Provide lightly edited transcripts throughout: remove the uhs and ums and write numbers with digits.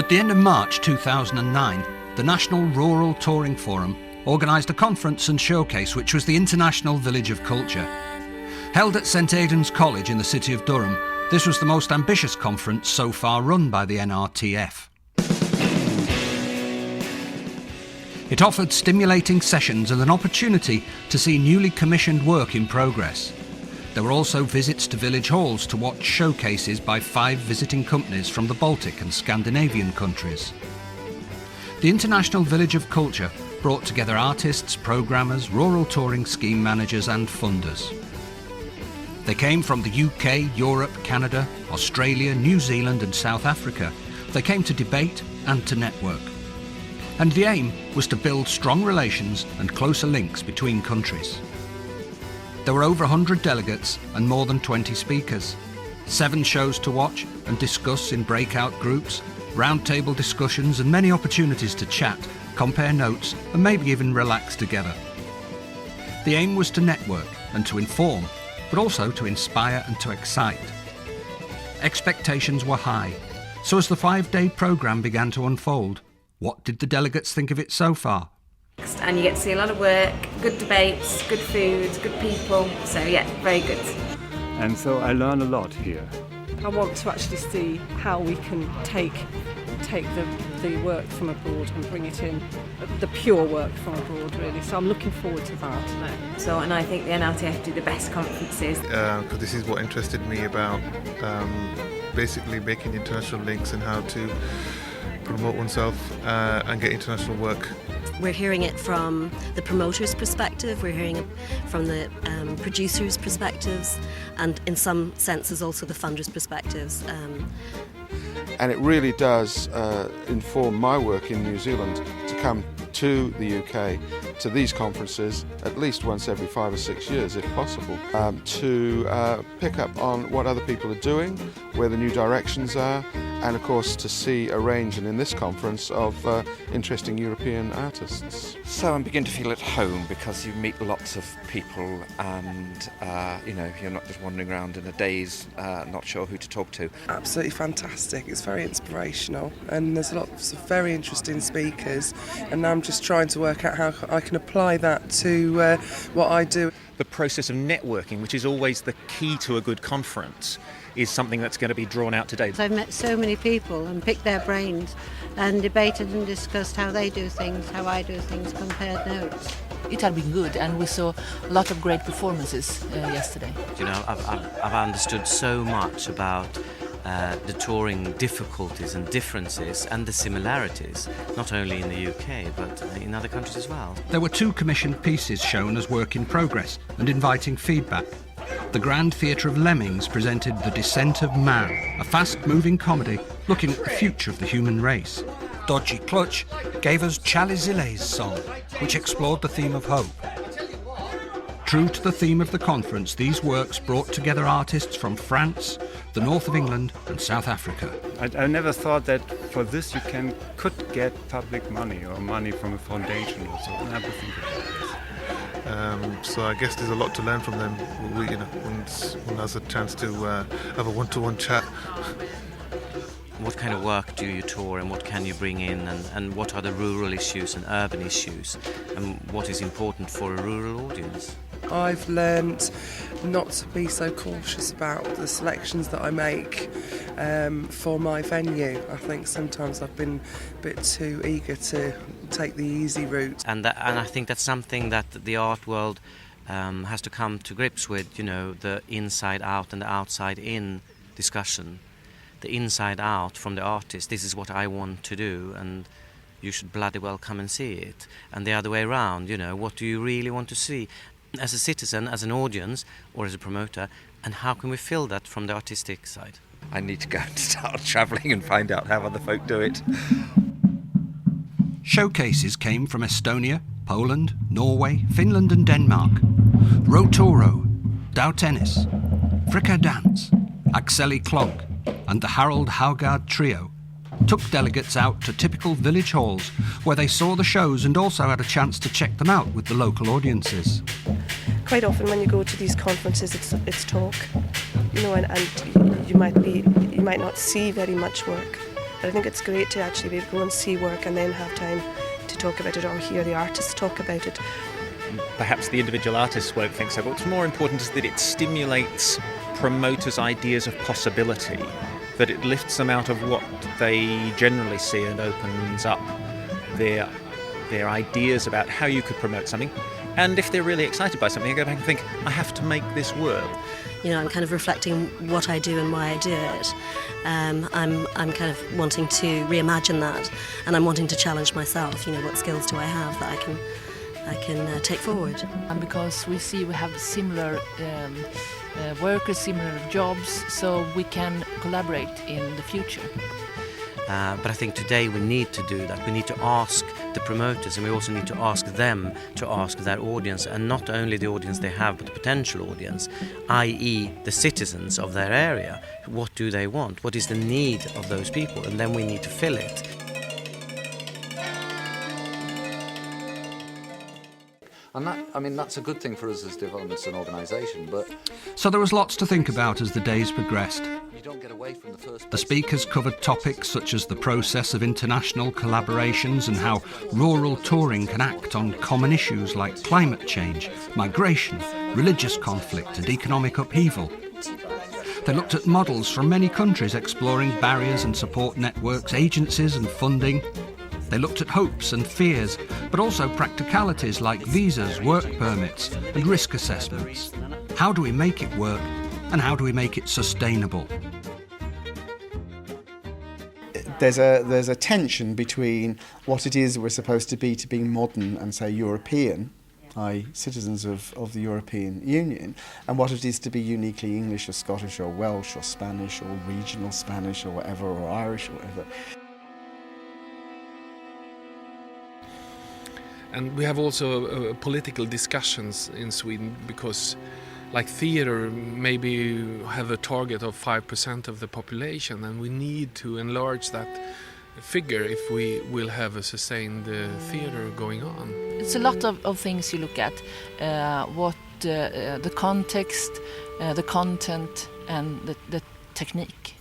At the end of March 2009, the National Rural Touring Forum organised a conference and showcase which was the International Village of Culture. Held at St Aidan's College in the city of Durham, this was the most ambitious conference so far run by the NRTF. It offered stimulating sessions and an opportunity to see newly commissioned work in progress. There were also visits to village halls to watch showcases by 5 visiting companies from the Baltic and Scandinavian countries. The International Village of Culture brought together artists, programmers, rural touring scheme managers and funders. They came from the UK, Europe, Canada, Australia, New Zealand and South Africa. They came to debate and to network. And the aim was to build strong relations and closer links between countries. There were over 100 delegates and more than 20 speakers. 7 shows to watch and discuss in breakout groups, roundtable discussions and many opportunities to chat, compare notes and maybe even relax together. The aim was to network and to inform, but also to inspire and to excite. Expectations were high, so as the 5-day programme began to unfold, what did the delegates think of it so far? And you get to see a lot of work, good debates, good food, good people, so yeah, very good. And so I learn a lot here. I want to actually see how we can take the work from abroad and bring it in, the pure work from abroad really, so I'm looking forward to that. So, and I think the NRTF do the best conferences. Because this is what interested me about basically making international links and how to promote oneself and get international work. We're hearing it from the promoter's perspective, we're hearing it from the producer's perspectives, and in some senses also the funder's perspectives. And it really does inform my work in New Zealand to come to the UK, to these conferences, at least once every 5 or 6 years if possible, to pick up on what other people are doing, where the new directions are, and of course to see a range, and in this conference, of interesting European artists. So I'm beginning to feel at home because you meet lots of people and you're not just wandering around in a daze, not sure who to talk to. Absolutely fantastic, it's very inspirational and there's lots of very interesting speakers, and now I'm just trying to work out how I can apply that to what I do. The process of networking, which is always the key to a good conference, is something that's going to be drawn out today. I've met so many people and picked their brains and debated and discussed how they do things, how I do things, compared notes. It has been good, and we saw a lot of great performances yesterday. You know, I've understood so much about the touring difficulties and differences and the similarities, not only in the UK but in other countries as well. There were 2 commissioned pieces shown as work in progress and inviting feedback. The Grand Theatre of Lemmings presented The Descent of Man, a fast-moving comedy looking at the future of the human race. Dodgy Clutch gave us Chalizile's song, which explored the theme of hope. True to the theme of the conference, these works brought together artists from France, the north of England and South Africa. I never thought that for this you could get public money or money from a foundation or so. I never think about this. So I guess there's a lot to learn from them. When there's a chance to have a one-to-one chat. What kind of work do you tour and what can you bring in, and what are the rural issues and urban issues, and what is important for a rural audience? I've learnt not to be so cautious about the selections that I make for my venue. I think sometimes I've been a bit too eager to take the easy route. And I think that's something that the art world has to come to grips with, you know, the inside out and the outside in discussion. The inside out from the artist, this is what I want to do and you should bloody well come and see it. And the other way around, you know, what do you really want to see as a citizen, as an audience or as a promoter, and how can we fill that from the artistic side? I need to go and start travelling and find out how other folk do it. Showcases came from Estonia, Poland, Norway, Finland and Denmark. Rotoro, Dow Tennis, Fricka Dance, Axeli Clog and the Harold Haugard Trio took delegates out to typical village halls where they saw the shows and also had a chance to check them out with the local audiences. Quite often when you go to these conferences it's talk, you know, and you might not see very much work, But I think it's great to actually be able to go and see work and then have time to talk about it or hear the artists talk about it. Perhaps the individual artists won't think so, but what's more important is that it stimulates promoters' ideas of possibility, that it lifts them out of what they generally see and opens up their ideas about how you could promote something. And if they're really excited by something, they go back and think, I have to make this work. You know, I'm kind of reflecting what I do and why I do it. I'm kind of wanting to reimagine that, and I'm wanting to challenge myself. You know, what skills do I have that I can take forward? And because we see we have similar workers, similar jobs, so we can collaborate in the future. But I think today we need to do that. We need to ask the promoters, and we also need to ask them to ask their audience, and not only the audience they have, but the potential audience, i.e. the citizens of their area. What do they want? What is the need of those people? And then we need to fill it. And that's a good thing for us as developments and organisation, but... So there was lots to think about as the days progressed. You don't get away from the first... The speakers covered topics such as the process of international collaborations and how rural touring can act on common issues like climate change, migration, religious conflict and economic upheaval. They looked at models from many countries exploring barriers and support networks, agencies and funding. They looked at hopes and fears, but also practicalities like visas, work permits and risk assessments. How do we make it work, and how do we make it sustainable? There's a tension between what it is we're supposed to be being modern and, say, European, i.e. citizens of the European Union, and what it is to be uniquely English or Scottish or Welsh or Spanish or regional Spanish or whatever, or Irish or whatever. And we have also political discussions in Sweden because, like theatre, maybe have a target of 5% of the population, and we need to enlarge that figure if we will have a sustained theatre going on. It's a lot of things you look at, what the context, the content and the technique.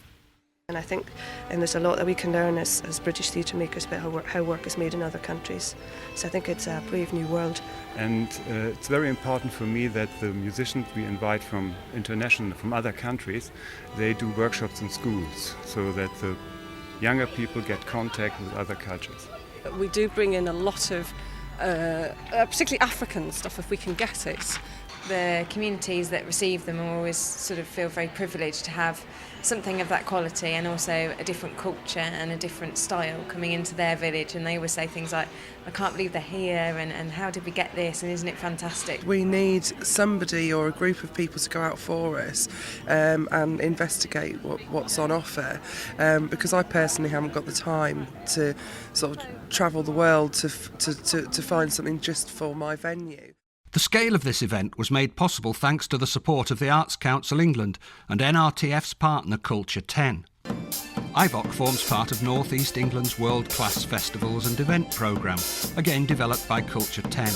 And I think there's a lot that we can learn as British theatre makers about how work is made in other countries. So I think it's a brave new world. And it's very important for me that the musicians we invite from other countries, they do workshops in schools so that the younger people get contact with other cultures. We do bring in a lot of, particularly African stuff if we can get it. The communities that receive them always sort of feel very privileged to have something of that quality and also a different culture and a different style coming into their village, and they always say things like, I can't believe they're here, and how did we get this, and isn't it fantastic? We need somebody or a group of people to go out for us and investigate what's on offer, because I personally haven't got the time to sort of travel the world to find something just for my venue. The scale of this event was made possible thanks to the support of the Arts Council England and NRTF's partner Culture 10. IVOC forms part of North East England's world-class festivals and event programme, again developed by Culture 10.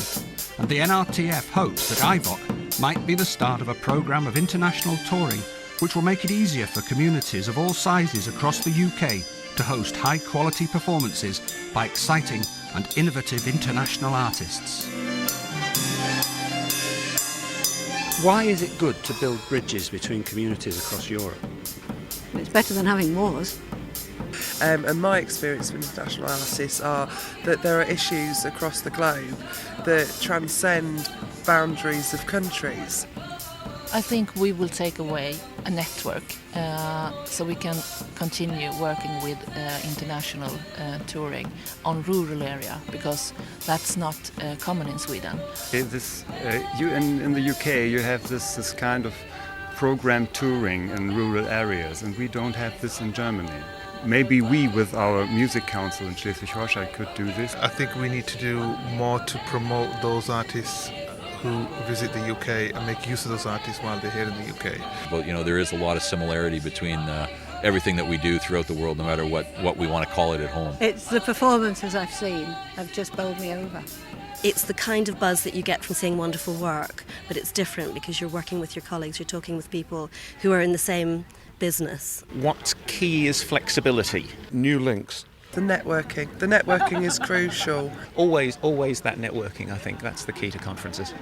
And the NRTF hopes that IVOC might be the start of a programme of international touring which will make it easier for communities of all sizes across the UK to host high-quality performances by exciting and innovative international artists. Why is it good to build bridges between communities across Europe? It's better than having wars. And my experience with international artists are that there are issues across the globe that transcend boundaries of countries. I think we will take away a network so we can continue working with international touring on rural area, because that's not common in Sweden. In the UK you have this kind of program touring in rural areas, and we don't have this in Germany. Maybe we, with our music council in Schleswig-Holstein, could do this. I think we need to do more to promote those artists who visit the UK and make use of those artists while they're here in the UK. But there is a lot of similarity between everything that we do throughout the world, no matter what we want to call it at home. It's the performances I've seen have just bowled me over. It's the kind of buzz that you get from seeing wonderful work, but it's different because you're working with your colleagues, you're talking with people who are in the same business. What's key is flexibility. New links. The networking. The networking is crucial. Always that networking, I think. That's the key to conferences.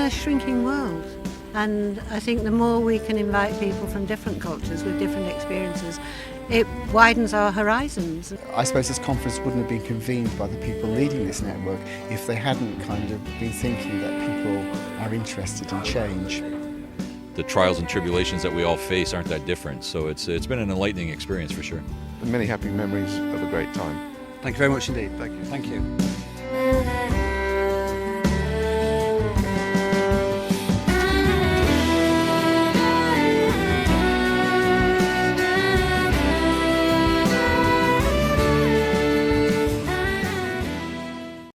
Shrinking world, and I think the more we can invite people from different cultures with different experiences, it widens our horizons. I suppose this conference wouldn't have been convened by the people leading this network if they hadn't kind of been thinking that people are interested in change. The trials and tribulations that we all face aren't that different, so it's been an enlightening experience for sure. Many happy memories of a great time. Thank you very much indeed. Thank you. Thank you.